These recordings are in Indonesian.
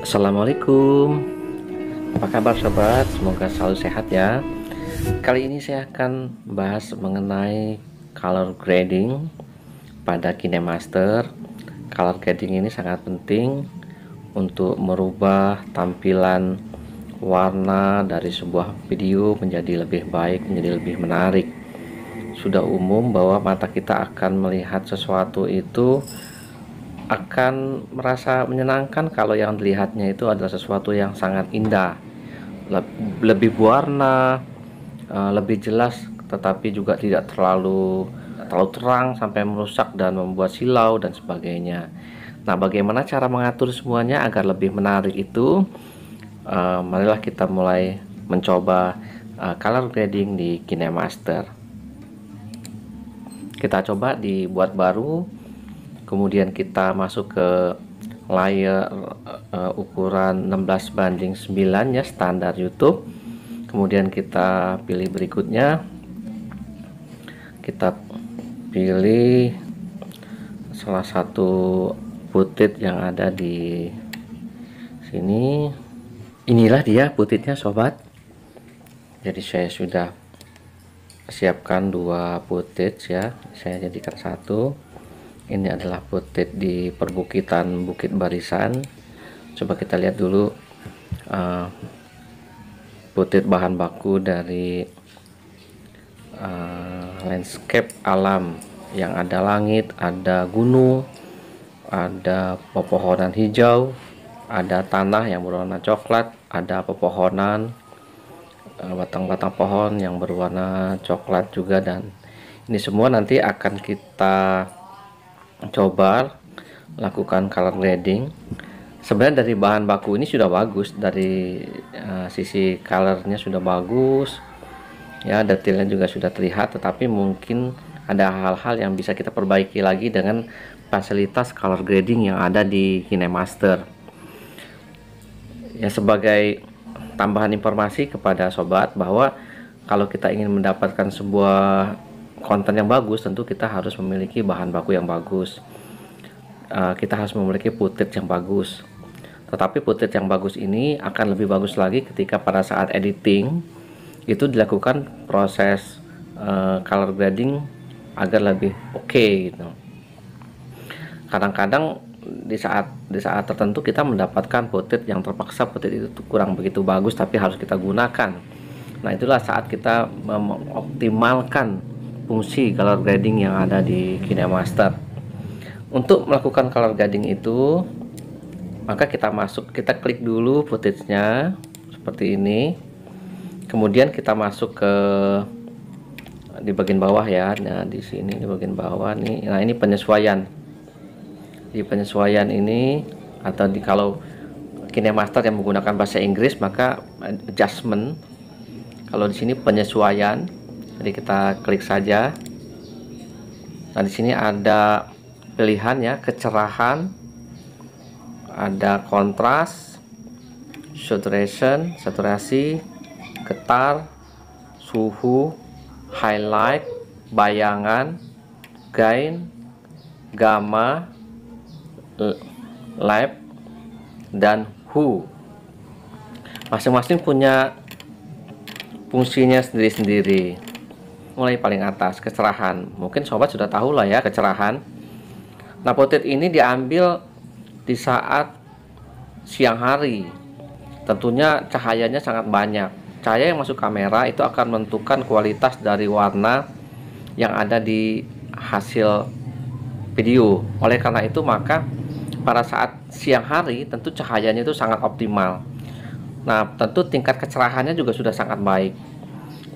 Assalamualaikum, apa kabar sobat? Semoga selalu sehat ya. Kali ini saya akan bahas mengenai color grading pada KineMaster. Color grading ini sangat penting untuk merubah tampilan warna dari sebuah video menjadi lebih baik, menjadi lebih menarik. Sudah umum bahwa mata kita akan melihat sesuatu itu akan merasa menyenangkan kalau yang dilihatnya itu adalah sesuatu yang sangat indah, lebih berwarna, lebih jelas, tetapi juga tidak terlalu terang sampai merusak dan membuat silau dan sebagainya. Nah, bagaimana cara mengatur semuanya agar lebih menarik itu? Marilah kita mulai mencoba color grading di KineMaster. Kita coba dibuat baru. Kemudian kita masuk ke layer ukuran 16:9 ya, standar YouTube. Kemudian kita pilih berikutnya, kita pilih salah satu butit yang ada di sini. Inilah dia butitnya sobat. Jadi saya sudah siapkan dua butit ya, saya jadikan satu. Ini adalah butit di perbukitan Bukit Barisan. Coba kita lihat dulu butit bahan baku dari landscape alam yang ada langit, ada gunung, ada pepohonan hijau, ada tanah yang berwarna coklat, ada pepohonan, batang-batang pohon yang berwarna coklat juga, dan ini semua nanti akan kita coba lakukan color grading. Sebenarnya dari bahan baku ini sudah bagus, dari sisi colornya sudah bagus ya, detailnya juga sudah terlihat, tetapi mungkin ada hal-hal yang bisa kita perbaiki lagi dengan fasilitas color grading yang ada di KineMaster ya. Sebagai tambahan informasi kepada sobat bahwa kalau kita ingin mendapatkan sebuah konten yang bagus, tentu kita harus memiliki bahan baku yang bagus, kita harus memiliki butit yang bagus. Tetapi butit yang bagus ini akan lebih bagus lagi ketika pada saat editing itu dilakukan proses color grading agar lebih oke gitu. Kadang-kadang di saat tertentu kita mendapatkan butit yang terpaksa butit itu kurang begitu bagus, tapi harus kita gunakan. Nah, itulah saat kita mengoptimalkan fungsi color grading yang ada di KineMaster. Untuk melakukan color grading itu, maka kita klik dulu footage-nya seperti ini. Kemudian kita masuk ke di bagian bawah ya. Nah, di sini di bagian bawah nih. Nah, ini penyesuaian. Di penyesuaian ini, atau kalau KineMaster yang menggunakan bahasa Inggris maka adjustment. Kalau di sini penyesuaian. Jadi kita klik saja. Nah, di sini ada pilihan ya, kecerahan, ada kontras, saturation, saturasi, getar, suhu, highlight, bayangan, gain, gamma, light, dan hue. Masing-masing punya fungsinya sendiri-sendiri. Mulai paling atas, kecerahan, mungkin sobat sudah tahu lah ya kecerahan. Nah, butit ini diambil di saat siang hari, tentunya cahayanya sangat banyak. Cahaya yang masuk kamera itu akan menentukan kualitas dari warna yang ada di hasil video. Oleh karena itu, maka pada saat siang hari tentu cahayanya itu sangat optimal. Nah, tentu tingkat kecerahannya juga sudah sangat baik.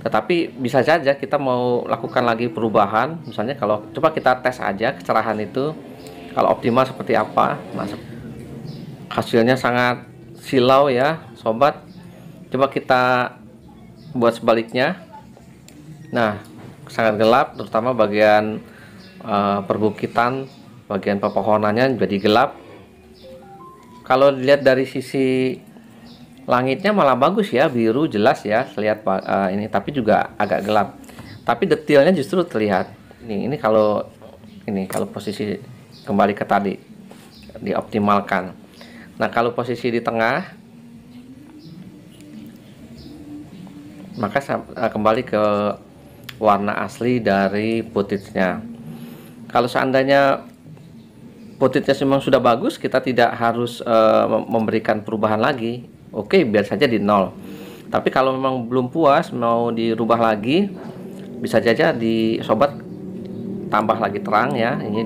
Tetapi bisa saja kita mau lakukan lagi perubahan. Misalnya kalau coba kita tes aja kecerahan itu kalau optimal seperti apa. Nah, hasilnya sangat silau ya sobat. Coba kita buat sebaliknya. Nah, sangat gelap, terutama bagian perbukitan, bagian pepohonannya jadi gelap. Kalau dilihat dari sisi langitnya malah bagus ya, biru jelas ya, lihat ini, tapi juga agak gelap. Tapi detailnya justru terlihat. Ini kalau posisi kembali ke tadi dioptimalkan. Nah, kalau posisi di tengah, maka kembali ke warna asli dari footage-nya. Kalau seandainya footage-nya memang sudah bagus, kita tidak harus memberikan perubahan lagi. Oke, biar saja di 0. Tapi kalau memang belum puas, mau dirubah lagi, bisa saja di sobat tambah lagi terang ya. Ini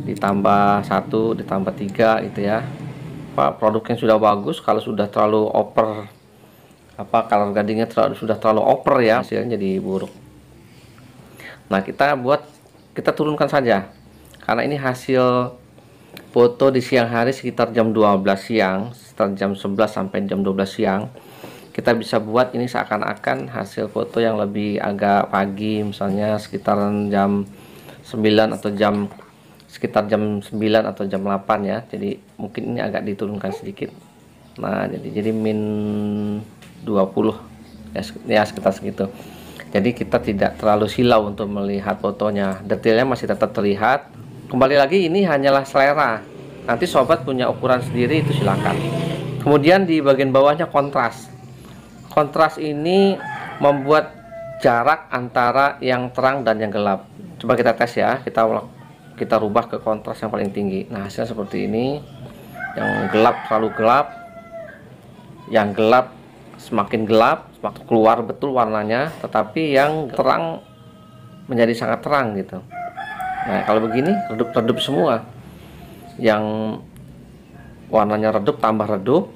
ditambah 1, ditambah 3 gitu ya. Produk yang sudah bagus, kalau sudah terlalu over, color gradingnya sudah terlalu over ya, hasilnya jadi buruk. Nah, kita turunkan saja, karena ini hasil foto di siang hari sekitar jam 12 siang, sekitar jam 11 sampai jam 12 siang. Kita bisa buat ini seakan-akan hasil foto yang lebih agak pagi, misalnya sekitaran jam 9 atau sekitar jam 9 atau jam 8 ya. Jadi mungkin ini agak diturunkan sedikit. Nah, jadi min 20 ya sekitar segitu. Jadi kita tidak terlalu silau untuk melihat fotonya, detailnya masih tetap terlihat. Kembali lagi, ini hanyalah selera, nanti sobat punya ukuran sendiri, itu silakan. Kemudian di bagian bawahnya kontras. Kontras ini membuat jarak antara yang terang dan yang gelap. Coba kita tes ya, kita rubah ke kontras yang paling tinggi. Nah, hasilnya seperti ini. Yang gelap terlalu gelap, yang gelap semakin gelap, semakin keluar betul warnanya, tetapi yang terang menjadi sangat terang gitu. Nah, kalau begini redup-redup semua. Yang warnanya redup tambah redup,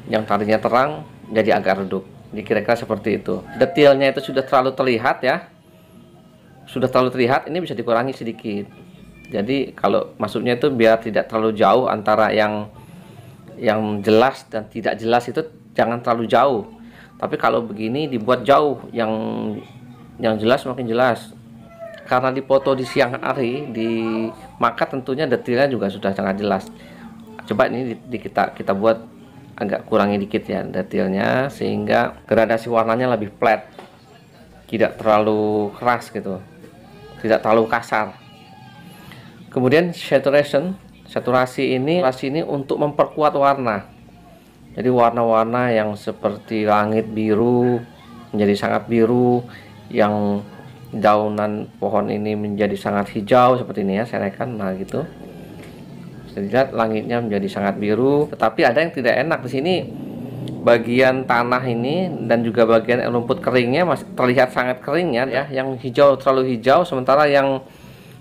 yang tadinya terang jadi agak redup. Jadi kira-kira seperti itu. Detailnya itu sudah terlalu terlihat ya. Sudah terlalu terlihat, ini bisa dikurangi sedikit. Jadi kalau maksudnya itu biar tidak terlalu jauh antara yang jelas dan tidak jelas, itu jangan terlalu jauh. Tapi kalau begini dibuat jauh, yang jelas makin jelas. Karena dipoto di siang hari, maka tentunya detailnya juga sudah sangat jelas. Coba ini kita buat agak kurangi dikit ya detailnya, sehingga gradasi warnanya lebih flat, tidak terlalu keras gitu, tidak terlalu kasar. Kemudian saturasi ini untuk memperkuat warna. Jadi warna-warna yang seperti langit biru menjadi sangat biru, yang daunan pohon ini menjadi sangat hijau seperti ini ya, saya naikkan. Nah gitu, bisa dilihat langitnya menjadi sangat biru. Tetapi ada yang tidak enak di sini, bagian tanah ini dan juga bagian rumput keringnya masih terlihat sangat kering ya, yang hijau terlalu hijau, sementara yang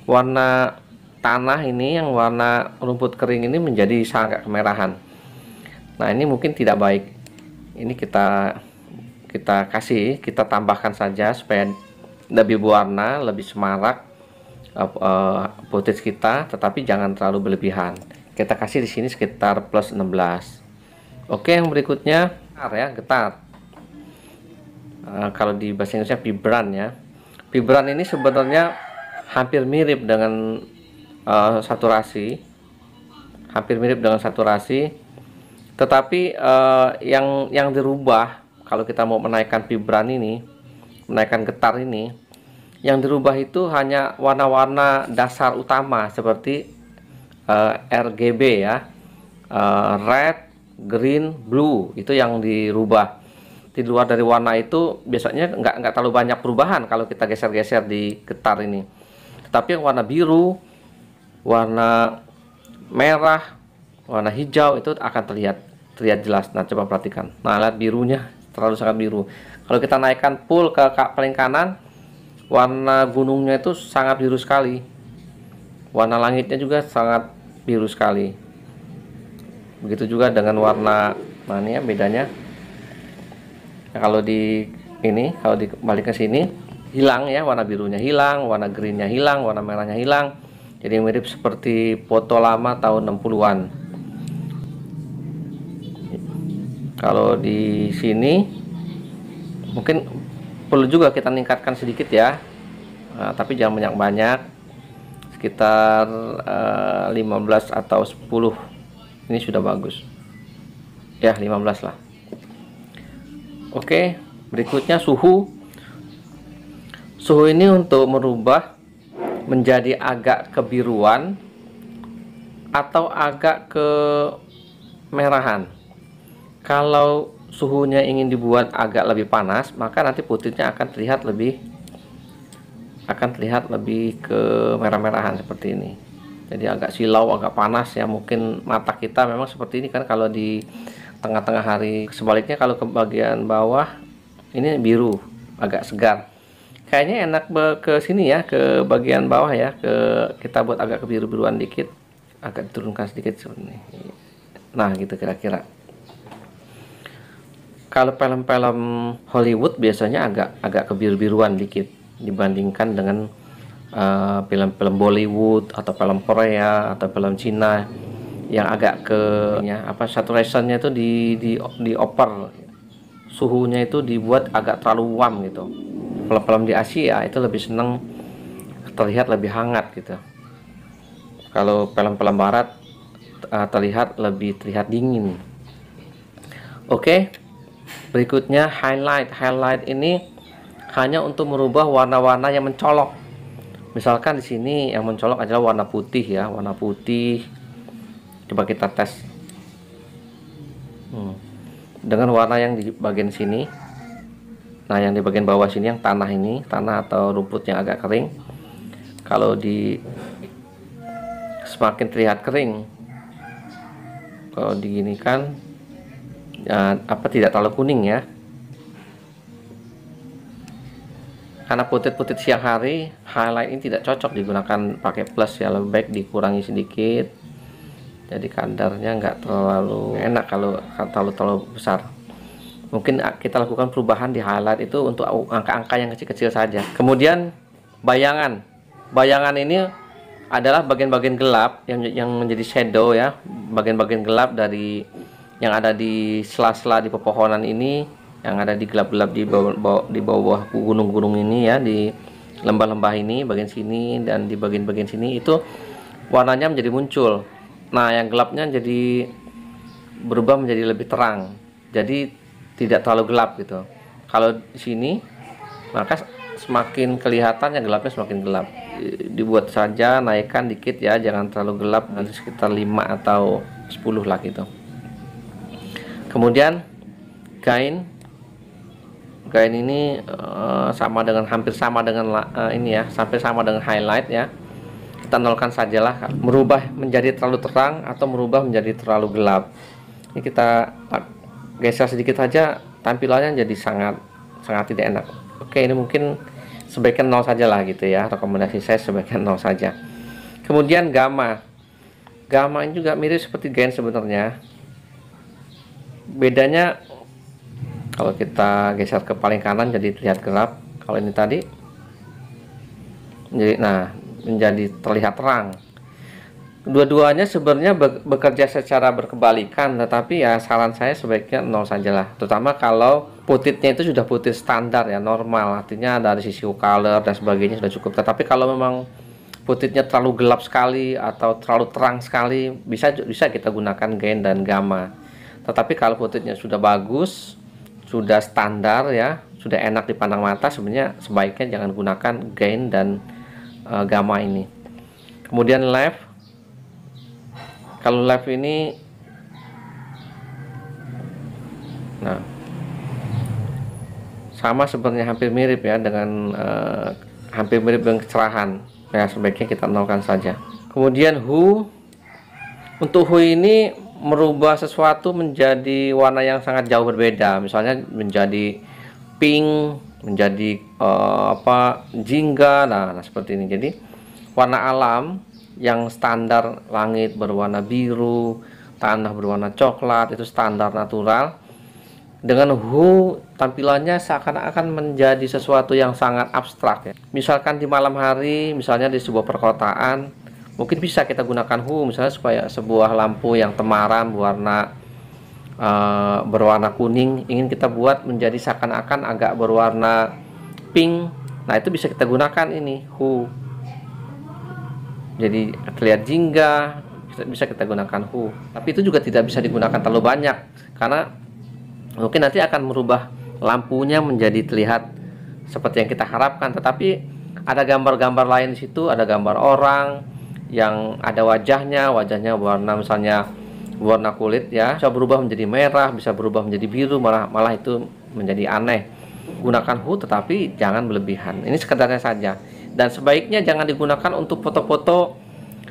warna tanah ini, yang warna rumput kering ini menjadi sangat kemerahan. Nah, ini mungkin tidak baik. Ini kita tambahkan saja supaya lebih berwarna, lebih semarak footage kita, tetapi jangan terlalu berlebihan. Kita kasih di sini sekitar plus 16. Oke, yang berikutnya getar. Kalau di bahasa Inggrisnya vibran ya. Vibran ini sebenarnya hampir mirip dengan saturasi, tetapi yang dirubah kalau kita mau menaikkan vibran ini, menaikkan getar ini, yang dirubah itu hanya warna-warna dasar utama seperti RGB ya, red, green, blue, itu yang dirubah. Di luar dari warna itu biasanya nggak terlalu banyak perubahan kalau kita geser-geser di getar ini. Tetapi yang warna biru, warna merah, warna hijau itu akan terlihat jelas. Nah, coba perhatikan. Nah, lihat birunya terlalu sangat biru. Kalau kita naikkan full ke paling kanan, warna gunungnya itu sangat biru sekali. Warna langitnya juga sangat biru sekali. Begitu juga dengan warna, nah ini ya bedanya. Nah, kalau dibalik ke sini, hilang ya, warna birunya hilang, warna greennya hilang, warna merahnya hilang. Jadi mirip seperti foto lama tahun 60-an. Kalau di sini mungkin perlu juga kita meningkatkan sedikit ya, tapi jangan banyak-banyak, sekitar 15 atau 10. Ini sudah bagus ya, 15 lah. Oke, berikutnya suhu ini untuk merubah menjadi agak kebiruan atau agak kemerahan. Kalau suhunya ingin dibuat agak lebih panas, maka nanti putihnya akan terlihat lebih ke merah-merahan seperti ini. Jadi agak silau, agak panas ya. Mungkin mata kita memang seperti ini kan kalau di tengah-tengah hari. Sebaliknya kalau ke bagian bawah ini biru, agak segar. Kayaknya enak ke sini ya, ke bagian bawah ya. Kita buat agak kebiru-biruan dikit, agak diturunkan sedikit seperti ini. Nah, gitu kira-kira. Kalau film-film Hollywood biasanya agak kebiru-biruan dikit dibandingkan dengan film-film Bollywood atau film Korea atau film Cina yang agak saturationnya itu di upper, suhunya itu dibuat agak terlalu warm gitu. Film-film di Asia itu lebih seneng terlihat lebih hangat gitu. Kalau film-film Barat terlihat dingin. Oke. Berikutnya highlight ini hanya untuk merubah warna-warna yang mencolok. Misalkan di sini yang mencolok adalah warna putih ya, warna putih. Coba kita tes dengan warna yang di bagian sini. Nah, yang di bagian bawah sini yang tanah atau rumput yang agak kering. Kalau semakin terlihat kering, kalau diginikan tidak terlalu kuning ya, karena putih-putih siang hari, highlight ini tidak cocok digunakan pakai plus ya, lebih baik dikurangi sedikit. Jadi kadarnya nggak terlalu enak kalau terlalu besar. Mungkin kita lakukan perubahan di highlight itu untuk angka-angka yang kecil-kecil saja. Kemudian bayangan ini adalah bagian-bagian gelap yang menjadi shadow ya, bagian-bagian gelap dari yang ada di sela-sela di pepohonan ini, yang ada di gelap-gelap di bawah gunung-gunung ini ya, di lembah-lembah ini bagian sini dan di bagian-bagian sini itu warnanya menjadi muncul. Nah, yang gelapnya jadi berubah menjadi lebih terang. Jadi tidak terlalu gelap gitu. Kalau di sini maka semakin kelihatan yang gelapnya semakin gelap. Dibuat saja, naikkan dikit ya, jangan terlalu gelap, nanti sekitar 5 atau 10 lah gitu. Kemudian gain ini hampir sama dengan ini ya, sampai sama dengan highlight ya. Kita nolkan sajalah, merubah menjadi terlalu terang atau merubah menjadi terlalu gelap. Ini kita geser sedikit saja, tampilannya jadi sangat tidak enak. Oke, ini mungkin sebaiknya 0 saja lah gitu ya, rekomendasi saya sebaiknya 0 saja. Kemudian gamma ini juga mirip seperti gain sebenarnya. Bedanya kalau kita geser ke paling kanan jadi terlihat gelap, kalau ini tadi menjadi terlihat terang. Dua-duanya sebenarnya bekerja secara berkebalikan, tetapi ya saran saya sebaiknya 0 sajalah, terutama kalau putihnya itu sudah putih standar ya, normal, artinya dari sisi color dan sebagainya sudah cukup. Tetapi kalau memang putihnya terlalu gelap sekali atau terlalu terang sekali, bisa kita gunakan gain dan gamma. Tetapi kalau putihnya sudah bagus, sudah standar ya, sudah enak dipandang mata, sebenarnya sebaiknya jangan gunakan gain dan gamma ini. Kemudian left, kalau left ini sama sebenarnya, hampir mirip ya dengan kecerahan ya, sebaiknya kita nolkan saja. Kemudian hue, untuk hue ini merubah sesuatu menjadi warna yang sangat jauh berbeda, misalnya menjadi pink, menjadi jingga, nah seperti ini. Jadi warna alam yang standar, langit berwarna biru, tanah berwarna coklat, itu standar natural. Dengan hue tampilannya seakan-akan menjadi sesuatu yang sangat abstrak ya. Misalkan di malam hari, misalnya di sebuah perkotaan, mungkin bisa kita gunakan hue misalnya supaya sebuah lampu yang temaram berwarna kuning ingin kita buat menjadi seakan-akan agak berwarna pink. Nah, itu bisa kita gunakan ini hue. Jadi terlihat jingga, bisa kita gunakan hue. Tapi itu juga tidak bisa digunakan terlalu banyak karena mungkin nanti akan merubah lampunya menjadi terlihat seperti yang kita harapkan. Tetapi ada gambar-gambar lain di situ, ada gambar orang yang ada wajahnya warna misalnya warna kulit ya, bisa berubah menjadi merah, bisa berubah menjadi biru, malah itu menjadi aneh. Gunakan who tetapi jangan berlebihan. Ini sekedarnya saja. Dan sebaiknya jangan digunakan untuk foto-foto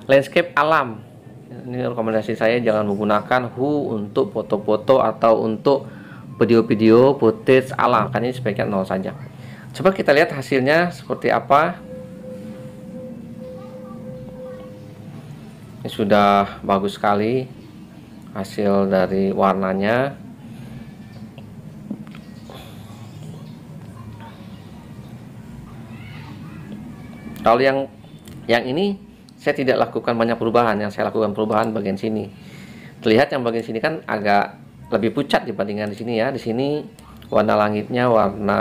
landscape alam. Ini rekomendasi saya, jangan menggunakan who untuk foto-foto atau untuk video-video footage alam. Kan ini sebaiknya nol saja. Coba kita lihat hasilnya seperti apa. Ini sudah bagus sekali hasil dari warnanya. Kalau yang ini saya tidak lakukan banyak perubahan. Yang saya lakukan perubahan bagian sini. Terlihat yang bagian sini kan agak lebih pucat dibandingkan di sini ya. Di sini warna langitnya, warna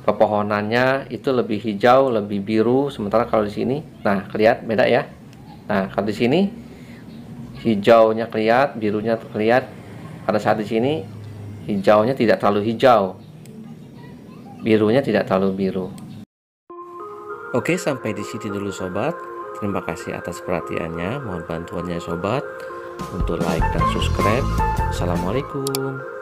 pepohonannya itu lebih hijau, lebih biru. Sementara kalau di sini, nah kelihatan beda ya. Nah kalau di sini hijaunya kelihatan, birunya terlihat. Pada saat di sini hijaunya tidak terlalu hijau, birunya tidak terlalu biru. Oke, sampai di sini dulu sobat. Terima kasih atas perhatiannya. Mohon bantuannya sobat untuk like dan subscribe. Assalamualaikum.